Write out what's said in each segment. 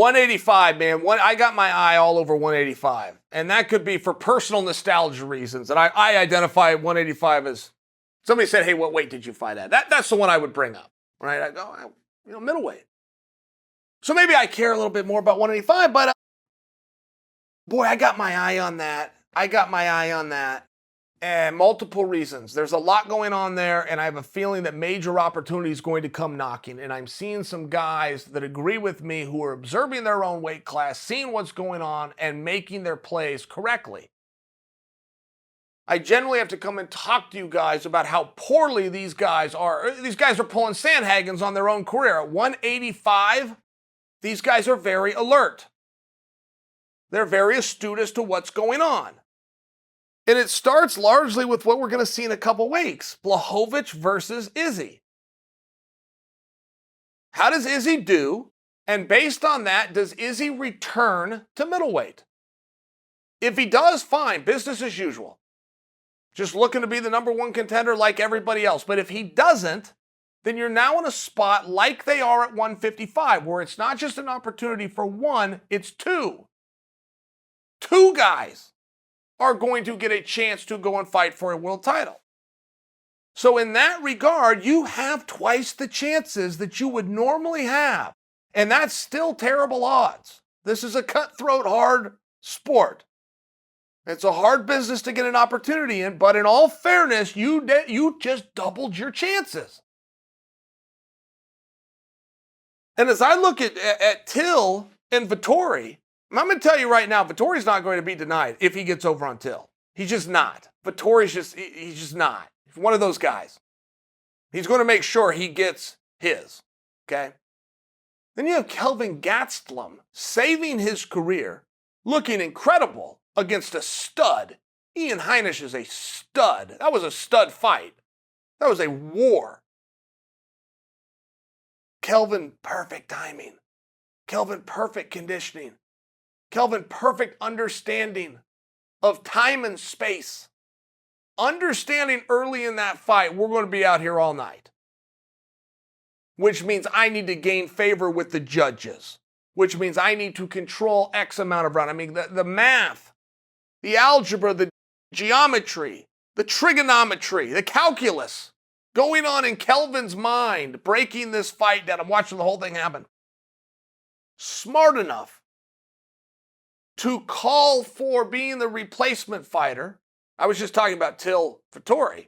185, man. I got my eye all over 185. And that could be for personal nostalgia reasons. And I identify 185 as, somebody said, hey, what weight did you fight at? That's the one I would bring up, right? I go, middleweight. So maybe I care a little bit more about 185, but boy, I got my eye on that. And multiple reasons. There's a lot going on there, and I have a feeling that major opportunity is going to come knocking. And I'm seeing some guys that agree with me who are observing their own weight class, seeing what's going on, and making their plays correctly. I generally have to come and talk to you guys about how poorly these guys are. These guys are pulling Sandhagens on their own career. At 185, these guys are very alert. They're very astute as to what's going on. And it starts largely with what we're going to see in a couple weeks. Blachowicz versus Izzy. How does Izzy do? And based on that, does Izzy return to middleweight? If he does, fine, business as usual. Just looking to be the number one contender like everybody else. But if he doesn't, then you're now in a spot like they are at 155, where it's not just an opportunity for one, it's two. Two guys are going to get a chance to go and fight for a world title. So in that regard, you have twice the chances that you would normally have. And that's still terrible odds. This is a cutthroat, hard sport. It's a hard business to get an opportunity in, but in all fairness, you just doubled your chances. And as I look at Till and Vettori, I'm going to tell you right now, Vittori's not going to be denied if he gets over on Till. He's just not. Vittori's he's just not. He's one of those guys. He's going to make sure he gets his, okay? Then you have Kelvin Gastelum saving his career, looking incredible against a stud. Ian Heinisch is a stud. That was a stud fight. That was a war. Kelvin, perfect timing. Kelvin, perfect conditioning. Kelvin, perfect understanding of time and space. Understanding early in that fight, we're going to be out here all night. Which means I need to gain favor with the judges. Which means I need to control X amount of round. I mean, the math, the algebra, the geometry, the trigonometry, the calculus going on in Kelvin's mind, breaking this fight down. I'm watching the whole thing happen. Smart enough to call for being the replacement fighter. I was just talking about Till Vettori.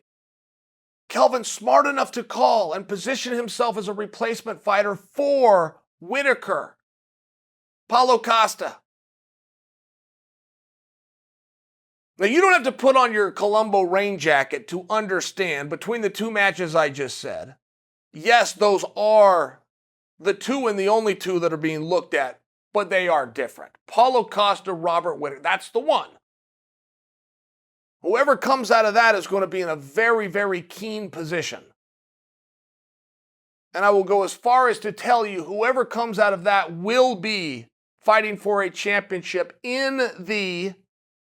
Kelvin smart enough to call and position himself as a replacement fighter for Whitaker, Paulo Costa. Now, you don't have to put on your Colombo rain jacket to understand between the two matches I just said. Yes, those are the two and the only two that are being looked at, but they are different. Paulo Costa, Robert Whitaker, that's the one. Whoever comes out of that is going to be in a very, very keen position. And I will go as far as to tell you, whoever comes out of that will be fighting for a championship in the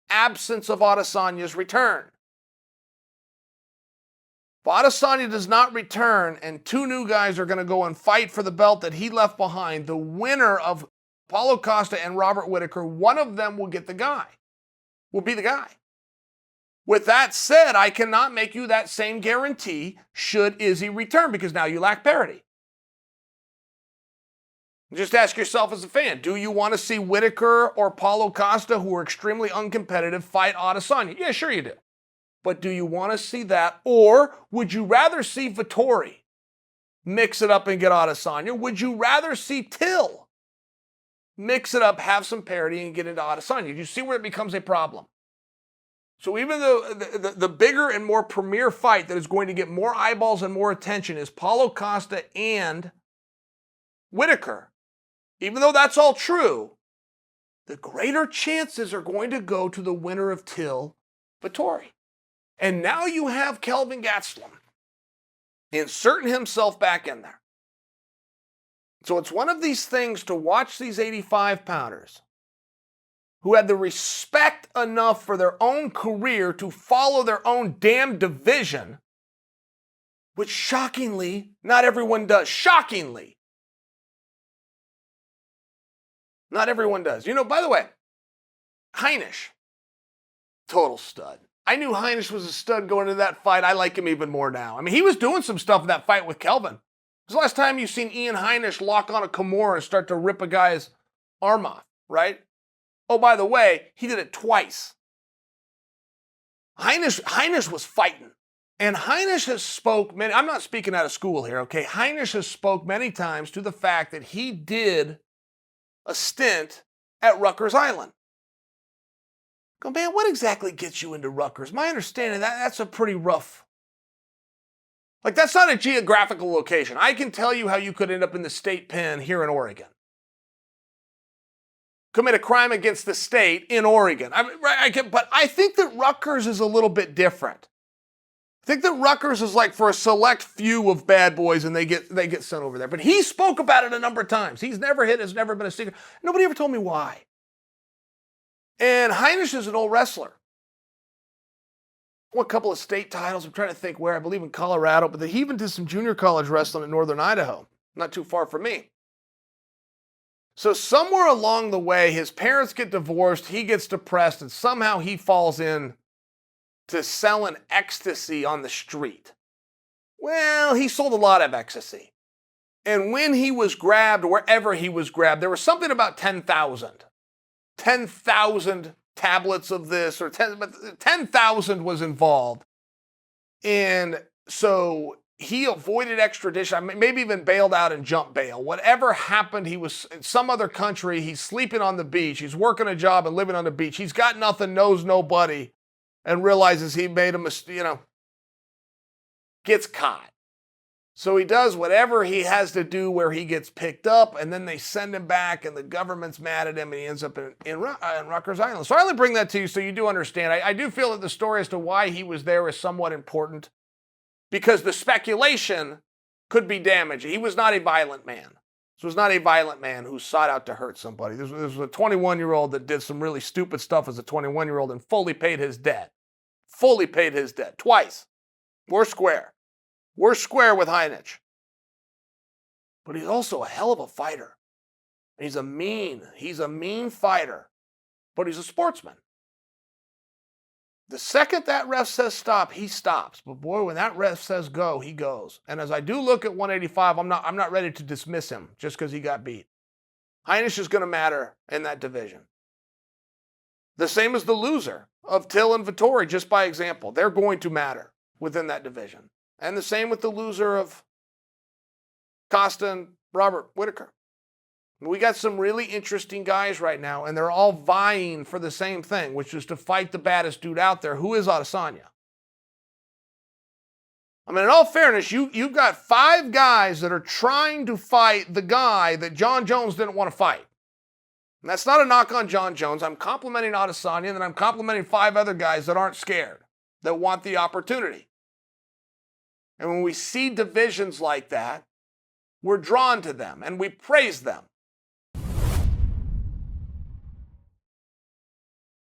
absence of Adesanya's return. If Adesanya does not return and two new guys are going to go and fight for the belt that he left behind, the winner of Paulo Costa and Robert Whitaker, one of them will get the guy, will be the guy. With that said, I cannot make you that same guarantee should Izzy return, because now you lack parity. Just ask yourself as a fan, do you want to see Whitaker or Paulo Costa, who are extremely uncompetitive, fight Adesanya? Yeah, sure you do. But do you want to see that? Or would you rather see Vettori mix it up and get Adesanya? Would you rather see Till mix it up, have some parity, and get into Adesanya? You see where it becomes a problem. So even though the bigger and more premier fight that is going to get more eyeballs and more attention is Paulo Costa and Whitaker, even though that's all true, the greater chances are going to go to the winner of Till Vettori. And now you have Kelvin Gastelum inserting himself back in there. So it's one of these things to watch these 85-pounders who had the respect enough for their own career to follow their own damn division, which shockingly, not everyone does. Shockingly. Not everyone does. By the way, Heinisch, total stud. I knew Heinisch was a stud going into that fight. I like him even more now. I mean, he was doing some stuff in that fight with Kelvin. When's the last time you've seen Ian Heinisch lock on a Kimura and start to rip a guy's arm off, right? Oh, by the way, he did it twice. Heinisch was fighting. And Heinisch has spoke many, I'm not speaking out of school here, okay? Heinisch has spoke many times to the fact that he did a stint at Rutgers Island. Go, man, what exactly gets you into Rutgers? My understanding, that's a pretty rough, that's not a geographical location. I can tell you how you could end up in the state pen here in Oregon. Commit a crime against the state in Oregon. But I think that Rutgers is a little bit different. I think that Rutgers is like for a select few of bad boys and they get sent over there. But he spoke about it a number of times. He's never hit, has never been a secret. Nobody ever told me why. And Heinisch is an old wrestler. Won a couple of state titles. I'm trying to think where. I believe in Colorado. But he even did some junior college wrestling in northern Idaho. Not too far from me. So somewhere along the way, his parents get divorced. He gets depressed. And somehow he falls in to selling ecstasy on the street. Well, he sold a lot of ecstasy. And when he was grabbed, wherever he was grabbed, there was something about 10,000. 10,000 tablets of this, or 10,000 was involved. And so he avoided extradition, maybe even bailed out and jumped bail. Whatever happened, he was in some other country, he's sleeping on the beach, he's working a job and living on the beach. He's got nothing, knows nobody, and realizes he made a mistake, gets caught. So he does whatever he has to do where he gets picked up, and then they send him back, and the government's mad at him, and he ends up in Rutgers Island. So I only bring that to you so you do understand. I do feel that the story as to why he was there is somewhat important, because the speculation could be damaging. He was not a violent man. This was not a violent man who sought out to hurt somebody. This was a 21-year-old that did some really stupid stuff as a 21-year-old and fully paid his debt. Fully paid his debt. Twice. We're square. We're square with Heinisch. But he's also a hell of a fighter. He's a mean fighter. But he's a sportsman. The second that ref says stop, he stops. But boy, when that ref says go, he goes. And as I do look at 185, I'm not ready to dismiss him just because he got beat. Heinisch is going to matter in that division. The same as the loser of Till and Vettori, just by example. They're going to matter within that division. And the same with the loser of Costa and Robert Whitaker. We got some really interesting guys right now, and they're all vying for the same thing, which is to fight the baddest dude out there. Who is Adesanya? I mean, in all fairness, you've got 5 guys that are trying to fight the guy that John Jones didn't want to fight. And that's not a knock on John Jones. I'm complimenting Adesanya, and then I'm complimenting 5 other guys that aren't scared, that want the opportunity. And when we see divisions like that, we're drawn to them and we praise them.